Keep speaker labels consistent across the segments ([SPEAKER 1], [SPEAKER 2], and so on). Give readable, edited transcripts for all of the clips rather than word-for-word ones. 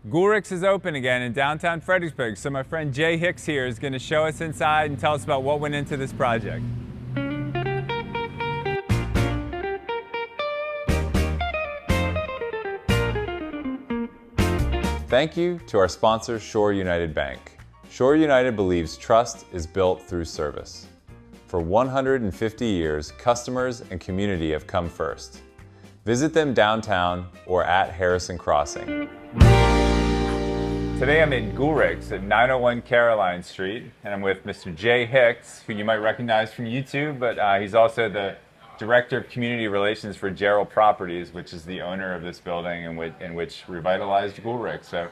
[SPEAKER 1] Goolrick's is open again in downtown Fredericksburg, so my friend Jay Hicks here is going to show us inside and tell us about what went into this project. Thank you to our sponsor, Shore United Bank. Shore United believes trust is built through service. For 150 years, customers and community have come first. Visit them downtown or at Harrison Crossing. Today I'm in Goolrick's at 901 Caroline Street, and I'm with Mr. Jay Hicks, who you might recognize from YouTube, but he's also the Director of Community Relations for Gerald Properties, which is the owner of this building and which revitalized Goolrick. So,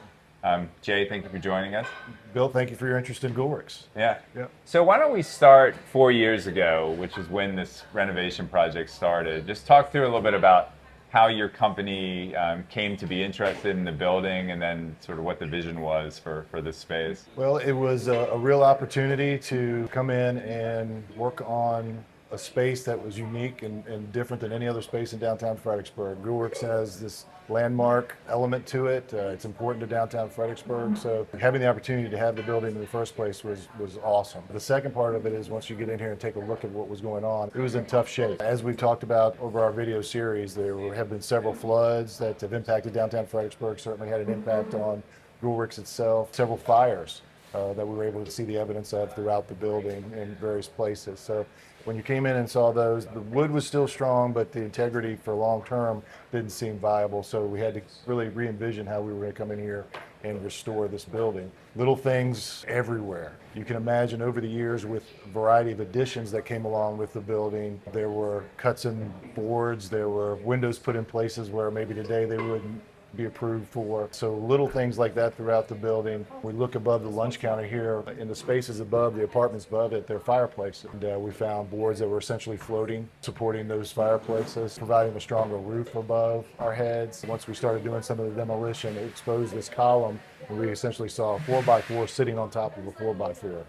[SPEAKER 1] Jay, thank you for joining us.
[SPEAKER 2] Bill, thank you for your interest in Goolrick's.
[SPEAKER 1] Yeah. So why don't we start 4 years ago, which is when this renovation project started. Just talk through a little bit about how your company came to be interested in the building and then sort of what the vision was for this space.
[SPEAKER 2] Well, it was a real opportunity to come in and work on a space that was unique and different than any other space in downtown Fredericksburg. Goolrick's has this landmark element to it. It's important to downtown Fredericksburg, so having the opportunity to have the building in the first place was awesome. The second part of it is once you get in here and take a look at what was going on, it was in tough shape. As we've talked about over our video series, there have been several floods that have impacted downtown Fredericksburg, certainly had an impact on Goolrick's itself, several fires that we were able to see the evidence of throughout the building in various places. So when you came in and saw those, the wood was still strong, but the integrity for long term didn't seem viable. So we had to really re-envision how we were going to come in here and restore this building. Little things everywhere. You can imagine over the years with a variety of additions that came along with the building, there were cuts in boards, there were windows put in places where maybe today they wouldn't be approved for. So little things like that throughout the building. We look above the lunch counter here in the spaces above, the apartments above it, they're fireplaces. And we found boards that were essentially floating, supporting those fireplaces, providing a stronger roof above our heads. Once we started doing some of the demolition, it exposed this column, and we essentially saw a 4x4 sitting on top of a 4x4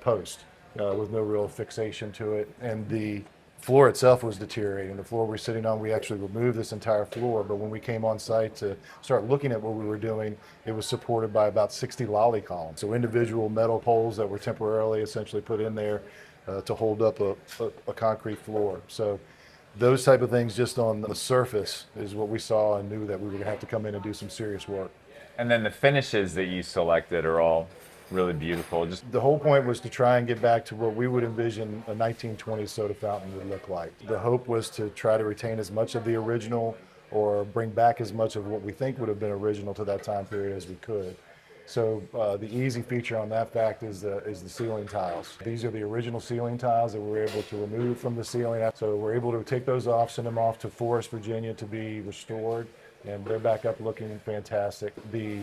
[SPEAKER 2] post with no real fixation to it. And the floor itself was deteriorating. The floor we're sitting on, we actually removed this entire floor, but when we came on site to start looking at what we were doing, it was supported by about 60 lolly columns. So individual metal poles that were temporarily essentially put in there to hold up a concrete floor. So those type of things just on the surface is what we saw and knew that we were gonna have to come in and do some serious work.
[SPEAKER 1] And then the finishes that you selected are all really beautiful. Just
[SPEAKER 2] the whole point was to try and get back to what we would envision a 1920s soda fountain would look like. The hope was to try to retain as much of the original or bring back as much of what we think would have been original to that time period as we could. So the easy feature on that fact is the ceiling tiles. These are the original ceiling tiles that we were able to remove from the ceiling. So we're able to take those off, send them off to Forest, Virginia to be restored, and they're back up looking fantastic. The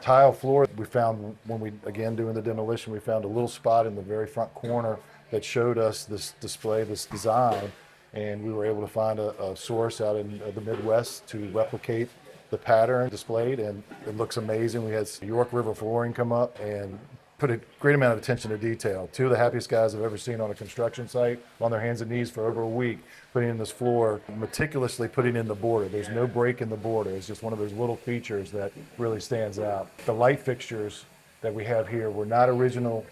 [SPEAKER 2] tile floor we found when we, again doing the demolition, we found a little spot in the very front corner that showed us this display, this design, and we were able to find a source out in the Midwest to replicate the pattern displayed, and it looks amazing. We had York River flooring come up and put a great amount of attention to detail. Two of the happiest guys I've ever seen on a construction site, on their hands and knees for over a week, putting in this floor, meticulously putting in the border. There's no break in the border. It's just one of those little features that really stands out. The light fixtures that we have here were not original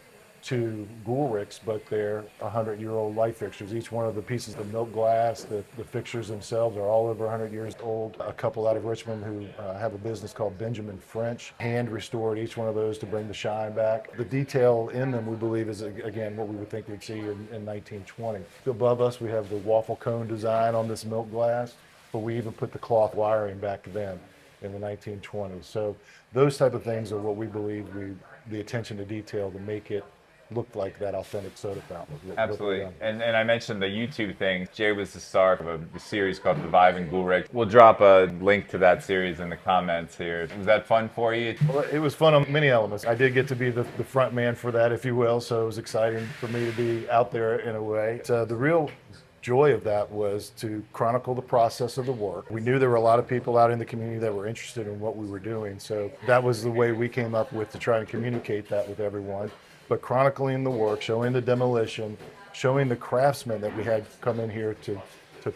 [SPEAKER 2] to Goolrick's, but they're 100-year-old light fixtures. Each one of the pieces of milk glass, the fixtures themselves are all over 100 years old. A couple out of Richmond who have a business called Benjamin French hand restored each one of those to bring the shine back. The detail in them, we believe, is again what we would think we'd see in 1920. Above us we have the waffle cone design on this milk glass, but we even put the cloth wiring back then in the 1920s. So those type of things are what we believe the attention to detail to make it looked like that authentic soda fountain.
[SPEAKER 1] Absolutely. And I mentioned the YouTube thing. Jay was the star of a series called Reviving Goolrick. We'll drop a link to that series in the comments here. Was that fun for you?
[SPEAKER 2] Well, it was fun on many elements. I did get to be the front man for that, if you will, so it was exciting for me to be out there in a way. The real joy of that was to chronicle the process of the work. We knew there were a lot of people out in the community that were interested in what we were doing, so that was the way we came up with to try and communicate that with everyone. But chronicling the work, showing the demolition, showing the craftsmen that we had come in here to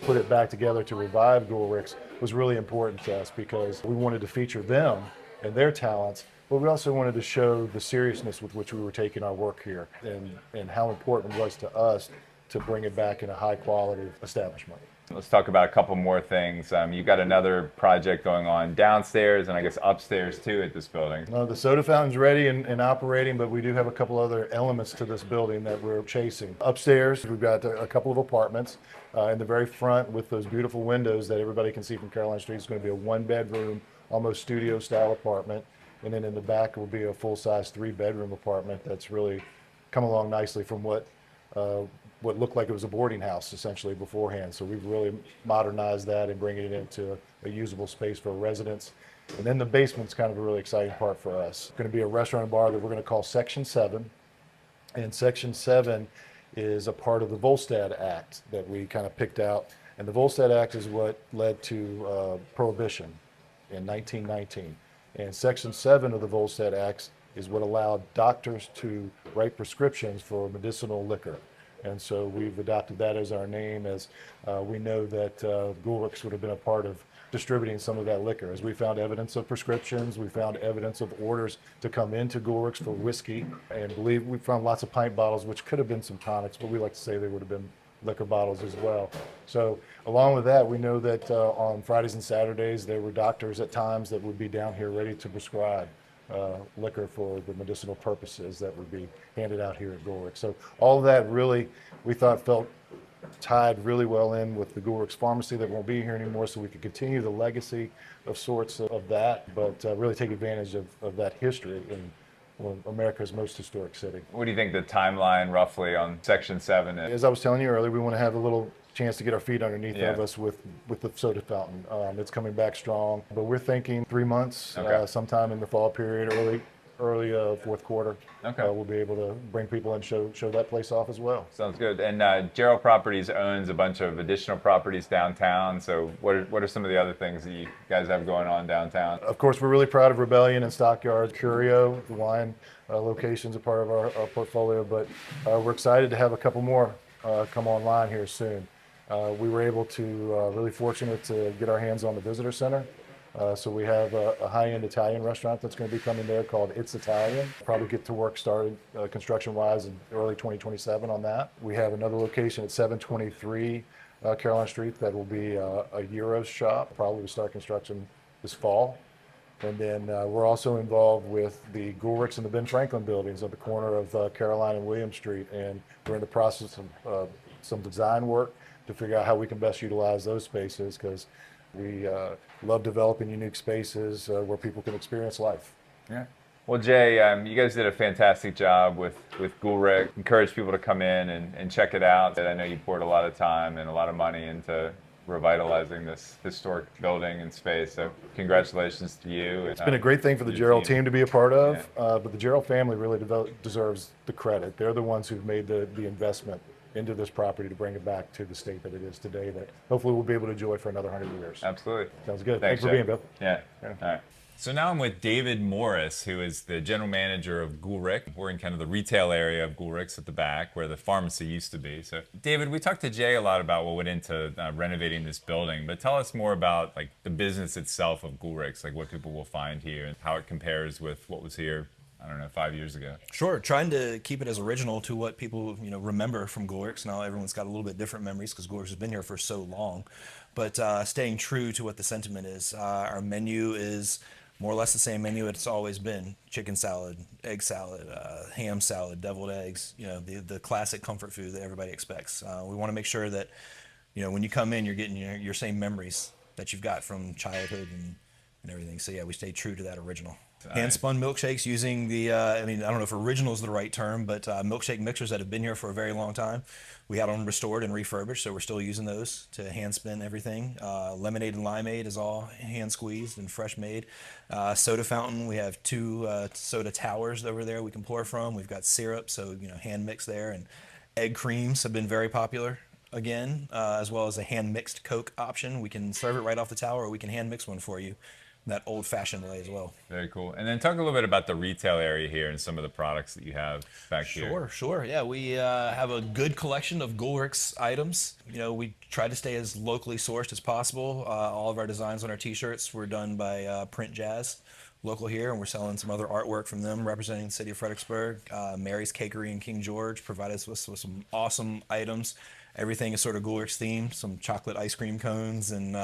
[SPEAKER 2] put it back together to revive Goolrick's was really important to us because we wanted to feature them and their talents, but we also wanted to show the seriousness with which we were taking our work here and how important it was to us to bring it back in a high quality establishment.
[SPEAKER 1] Let's talk about a couple more things. You've got another project going on downstairs and I guess upstairs too at this building.
[SPEAKER 2] The soda fountain's ready and operating, but we do have a couple other elements to this building that we're chasing. Upstairs, we've got a couple of apartments. In the very front with those beautiful windows that everybody can see from Caroline Street, it's going to be a one-bedroom, almost studio-style apartment. And then in the back will be a full-size three-bedroom apartment that's really come along nicely from what looked like it was a boarding house essentially beforehand. So we've really modernized that and bringing it into a usable space for residents. And then the basement's kind of a really exciting part for us. It's going to be a restaurant and bar that we're going to call Section 7. And Section 7 is a part of the Volstead Act that we kind of picked out. And the Volstead Act is what led to Prohibition in 1919. And Section 7 of the Volstead Act is what allowed doctors to write prescriptions for medicinal liquor. And so we've adopted that as our name, as we know that Goolrick's would have been a part of distributing some of that liquor. As we found evidence of prescriptions, we found evidence of orders to come into Goolrick's for whiskey, and we found lots of pint bottles, which could have been some tonics, but we like to say they would have been liquor bottles as well. So along with that, we know that on Fridays and Saturdays, there were doctors at times that would be down here ready to prescribe liquor for the medicinal purposes that would be handed out here at Goolrick. So all of that really, we thought, felt tied really well in with the Goolrick's pharmacy that won't be here anymore, so we could continue the legacy of sorts of that, but really take advantage of that history in America's most historic city.
[SPEAKER 1] What do you think the timeline roughly on Section 7 is?
[SPEAKER 2] As I was telling you earlier, we want to have a little chance to get our feet underneath of us with the soda fountain. It's coming back strong, but we're thinking 3 months, sometime in the fall period, early fourth quarter. We'll be able to bring people and show that place off as well.
[SPEAKER 1] Sounds good. And Gerald Properties owns a bunch of additional properties downtown. So what are some of the other things that you guys have going on downtown?
[SPEAKER 2] Of course, we're really proud of Rebellion and Stockyard. Curio, the wine locations are part of our portfolio, but we're excited to have a couple more come online here soon. We were able to, really fortunate to get our hands on the visitor center. So we have a high-end Italian restaurant that's going to be coming there called It's Italian. Probably get to work started construction-wise in early 2027 on that. We have another location at 723 Caroline Street that will be a Euros shop. Probably will start construction this fall. And then we're also involved with the Goolrick's and the Ben Franklin buildings at the corner of Caroline and William Street. And we're in the process of some design work to figure out how we can best utilize those spaces, because we love developing unique spaces where people can experience life.
[SPEAKER 1] Yeah. Well, Jay, you guys did a fantastic job with Goolrick. Encourage people to come in and check it out. I know you poured a lot of time and a lot of money into revitalizing this historic building and space. So congratulations to you.
[SPEAKER 2] It's been a great thing for the Gerald team to be a part of, but the Gerald family really deserves the credit. They're the ones who've made the investment into this property to bring it back to the state that it is today, that hopefully we'll be able to enjoy for another 100 years.
[SPEAKER 1] Absolutely.
[SPEAKER 2] Sounds good. Thanks for being, Bill.
[SPEAKER 1] Yeah. All right. So now I'm with David Morris, who is the general manager of Goolrick. We're in kind of the retail area of Goolrick's at the back where the pharmacy used to be. So David, we talked to Jay a lot about what went into renovating this building, but tell us more about like the business itself of Goolrick's, like what people will find here and how it compares with what was here, I don't know, 5 years ago.
[SPEAKER 3] Sure, trying to keep it as original to what people remember from Goolrick's. Now everyone's got a little bit different memories because Goolrick's has been here for so long, but staying true to what the sentiment is. Our menu is more or less the same menu it's always been: chicken salad, egg salad, ham salad, deviled eggs. The classic comfort food that everybody expects. We want to make sure that when you come in, you're getting your same memories that you've got from childhood and everything. So yeah, we stay true to that original. Hand-spun milkshakes using the, I don't know if original is the right term, but milkshake mixers that have been here for a very long time. We had them restored and refurbished, so we're still using those to hand-spin everything. Lemonade and limeade is all hand-squeezed and fresh-made. Soda fountain, we have 2 soda towers over there we can pour from. We've got syrup, so hand-mixed there. And egg creams have been very popular again, as well as a hand-mixed Coke option. We can serve it right off the tower, or we can hand-mix one for you that old-fashioned way as well.
[SPEAKER 1] Very cool. And then talk a little bit about the retail area here and some of the products that you have back here.
[SPEAKER 3] Sure. Yeah, we have a good collection of Goolrick's items. We try to stay as locally sourced as possible. All of our designs on our T-shirts were done by Print Jazz, local here, and we're selling some other artwork from them representing the city of Fredericksburg. Mary's Cakery in King George provided us with some awesome items. Everything is sort of Goolrick's themed, some chocolate ice cream cones and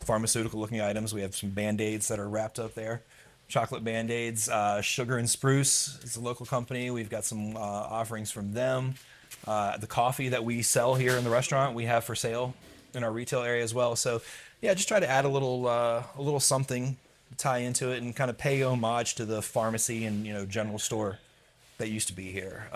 [SPEAKER 3] pharmaceutical looking items. We have some Band-Aids that are wrapped up there. Chocolate Band-Aids. Sugar and Spruce is a local company. We've got some offerings from them. The coffee that we sell here in the restaurant, we have for sale in our retail area as well. So yeah, just try to add a little something to tie into it and kind of pay homage to the pharmacy and, general store that used to be here.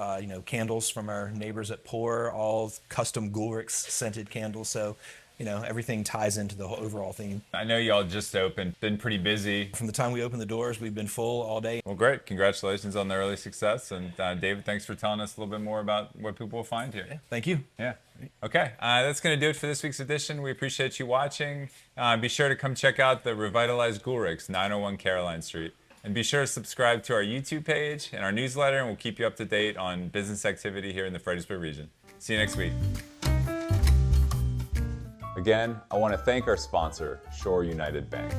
[SPEAKER 3] Candles from our neighbors at Pour, all custom Goolrick's scented candles. So, everything ties into the whole overall theme.
[SPEAKER 1] I know y'all just opened, been pretty busy.
[SPEAKER 3] From the time we opened the doors, we've been full all day.
[SPEAKER 1] Well, great. Congratulations on the early success. And David, thanks for telling us a little bit more about what people will find here.
[SPEAKER 3] Yeah, thank you.
[SPEAKER 1] Yeah. Okay. That's going to do it for this week's edition. We appreciate you watching. Be sure to come check out the revitalized Goolrick's, 901 Caroline Street. And be sure to subscribe to our YouTube page and our newsletter, and we'll keep you up to date on business activity here in the Fredericksburg region. See you next week. Again, I want to thank our sponsor, Shore United Bank.